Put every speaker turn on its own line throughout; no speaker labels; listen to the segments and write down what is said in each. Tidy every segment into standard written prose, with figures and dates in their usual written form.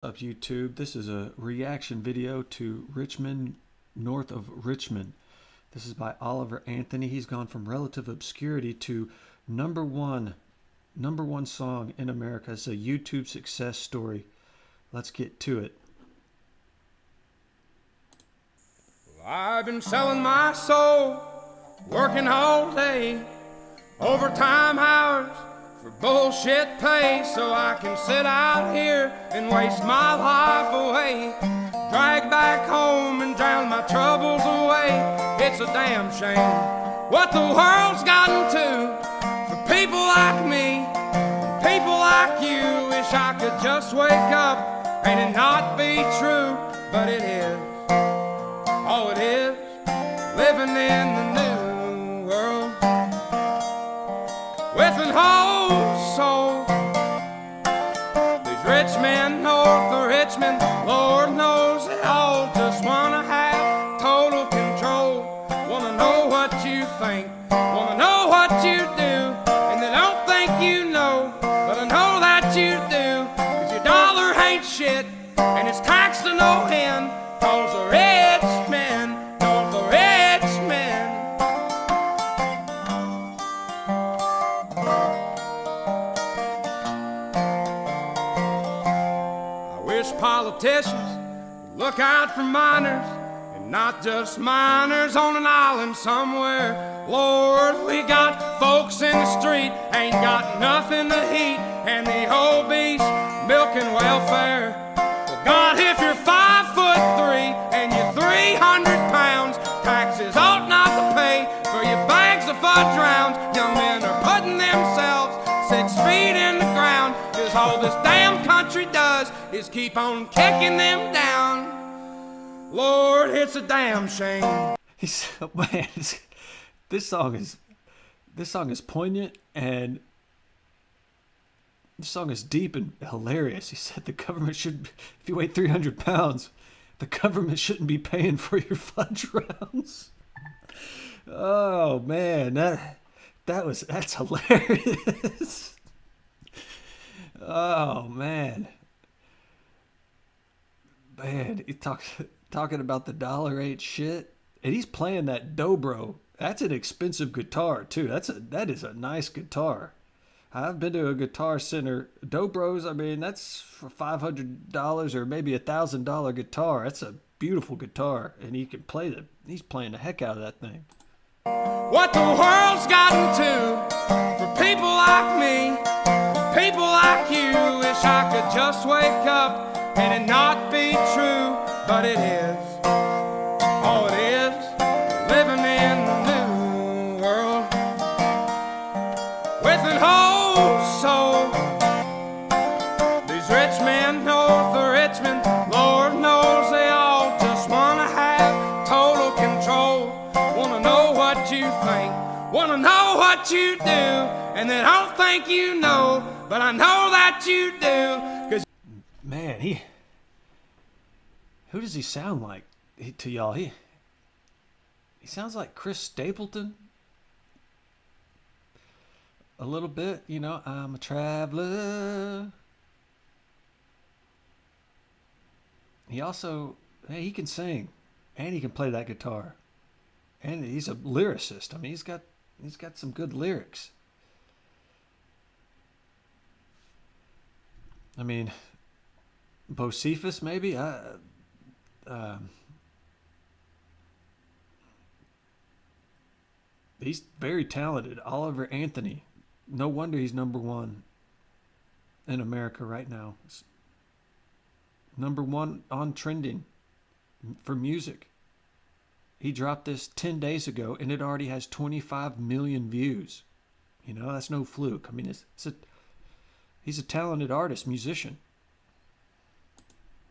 Up YouTube, this is a reaction video to Men North of Richmond. This is by Oliver Anthony. He's gone from relative obscurity to number one song in America. It's a YouTube success story. Let's get to it.
I've been selling my soul, working all day, overtime hours for bullshit pay, so I can sit out here and waste my life away, drag back home and drown my troubles away. It's a damn shame what the world's gotten to for people like me, people like you. Wish I could just wake up and it not be true, but it is. Oh, it is living in the new world with an whole soul. These rich men north of Richmond, Lord knows they all just wanna have total control. Wanna know what you think, wanna know what you do, and they don't think you know, but I know that you do. 'Cause your dollar ain't shit, and it's taxed to no end, 'cause the rich men north of Richmond. I wish politicians would look out for miners, and not just miners on an island somewhere. Lord, we got folks in the street, ain't got nothing to eat, and the obese milking welfare. Well, God, if you're 5'3" and you're 300 pounds, taxes ought not to pay for your bags of fudge rounds. Young men are putting themselves 6 feet in the ground, 'cause all this damn country does is keep on kicking them down. Lord, it's a damn shame.
Man, this song is poignant, and this song is deep and hilarious. He said the government should, if you weigh 300 pounds, the government shouldn't be paying for your fudge rounds. Oh man, that's hilarious. Oh man, he talking about the dollar ain't shit, and he's playing that dobro. That's an expensive guitar too. That is a nice guitar. I've been to a guitar center. Dobros, I mean, that's for $500 or maybe $1,000 guitar. That's a beautiful guitar, and he's playing the heck out of that thing.
What the world's gotten to for people like me, people like you. Wish I could just wake up and it not be true, but it is. Oh, it is living in the new world with an whole soul. These rich men north of Richmond, Lord knows they all just wanna have total control. Wanna know what you think, wanna know what you do, and they don't think you know, but I know that you do. 'Cause
man, who does he sound like to y'all? He sounds like Chris Stapleton a little bit, you know. I'm a traveler. He also, hey, he can sing, and he can play that guitar, and he's a lyricist. I mean, he's got some good lyrics. I mean, Bocephus maybe. He's very talented. Oliver Anthony. No wonder he's number one in America right now. It's number one on trending for music. He dropped this 10 days ago, and it already has 25 million views. You know, that's no fluke. I mean, he's a talented artist, musician.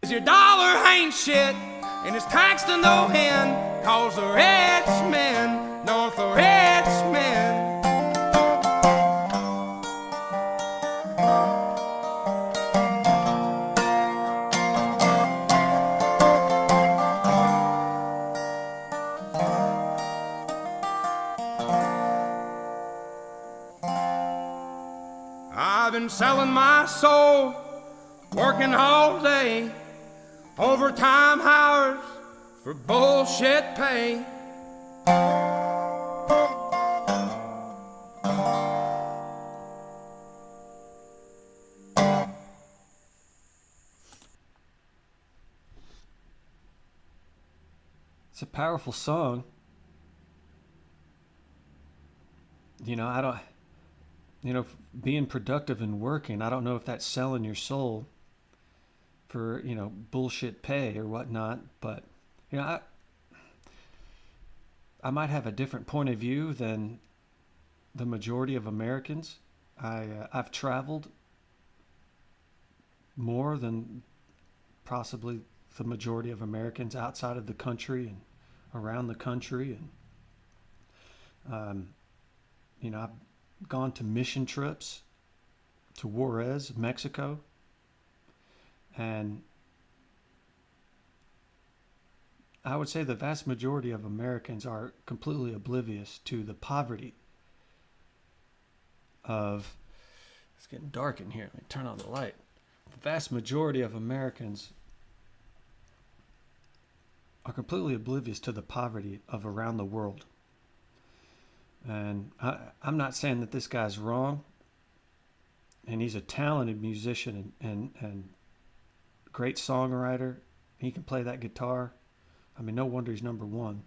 your dollar ain't shit, and it's taxed to no end, 'cause the rich men north of Richmond. I've been selling my soul, working all day, overtime hours for bullshit pay.
It's a powerful song. I don't, being productive and working, I don't know if that's selling your soul for, bullshit pay or whatnot, but, I might have a different point of view than the majority of Americans. I've traveled more than possibly the majority of Americans outside of the country and around the country, and I've gone to mission trips to Juarez, Mexico, and I would say the vast majority of Americans are completely oblivious to the poverty of, it's getting dark in here, let me turn on the light. The vast majority of Americans are completely oblivious to the poverty of around the world. And I'm not saying that this guy's wrong, and he's a talented musician and great songwriter. He can play that guitar. I mean, no wonder he's number one.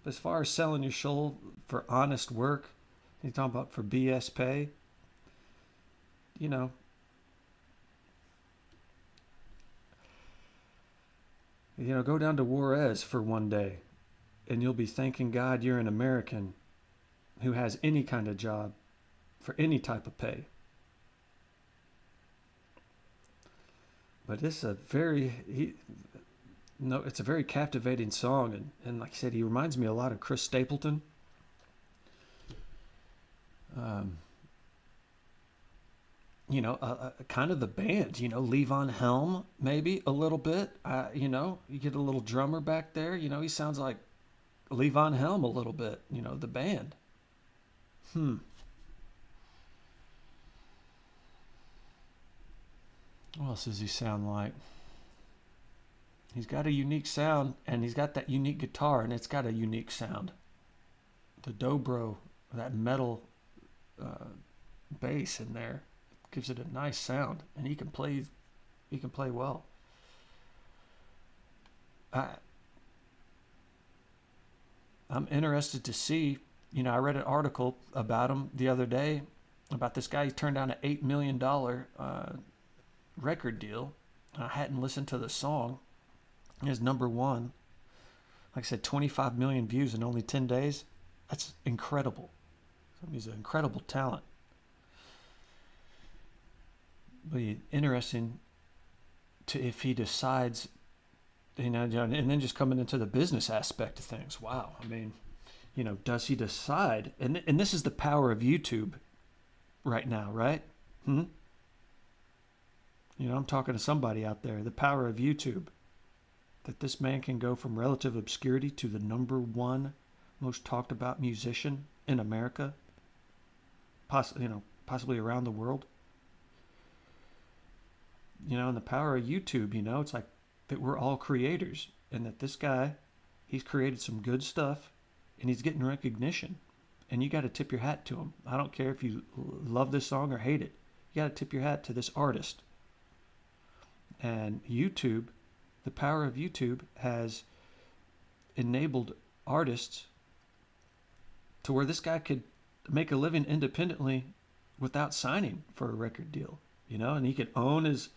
But as far as selling your soul for honest work, you're talking about for BS pay, go down to Juarez for one day, and you'll be thanking God you're an American who has any kind of job for any type of pay. But it's a very captivating song, and like I said, he reminds me a lot of Chris Stapleton. Kind of the band, Levon Helm, maybe a little bit. You get a little drummer back there. He sounds like Levon Helm a little bit. The band. What else does he sound like? He's got a unique sound, and he's got that unique guitar, and it's got a unique sound. The dobro, that metal bass in there, gives it a nice sound, and he can play well. I'm interested to see, I read an article about him the other day, about this guy. He turned down an $8 million record deal. I hadn't listened to the song. It was number one. Like I said, 25 million views in only 10 days. That's incredible. He's an incredible talent. But interesting to if he decides, and then just coming into the business aspect of things. Wow. I mean, does he decide? And this is the power of YouTube right now, right? I'm talking to somebody out there. The power of YouTube. That this man can go from relative obscurity to the number one most talked about musician in America, possibly around the world. And the power of YouTube, it's like that we're all creators, and that this guy, he's created some good stuff, and he's getting recognition, and you got to tip your hat to him. I don't care if you love this song or hate it. You got to tip your hat to this artist. And YouTube, the power of YouTube has enabled artists to where this guy could make a living independently without signing for a record deal, and he could own his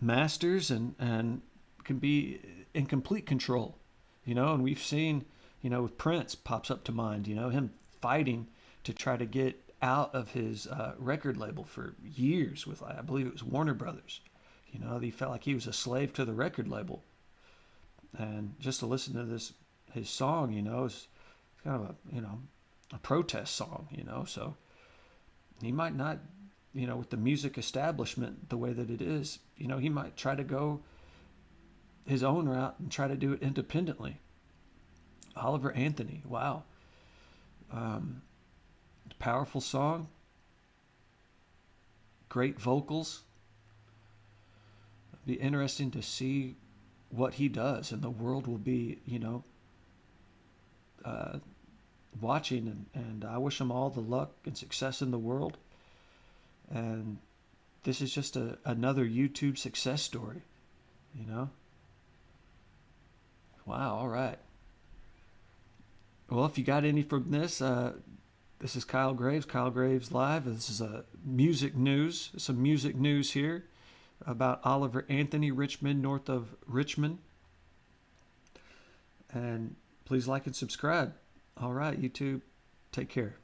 masters and can be in complete control, and we've seen, with Prince pops up to mind, him fighting to try to get out of his record label for years with, I believe it was Warner Brothers. He felt like he was a slave to the record label. And just to listen to his song, it's kind of a protest song, so he might not, with the music establishment the way that it is, he might try to go his own route and try to do it independently. Oliver Anthony, wow. Powerful song, great vocals. be interesting to see what he does, and the world will be, watching, and I wish him all the luck and success in the world. And this is just another YouTube success story, you know? Wow, all right. Well, if you got any from this, this is Kyle Graves Live. This is some music news here about Oliver Anthony, Men North of Richmond. And please like and subscribe. All right, YouTube, take care.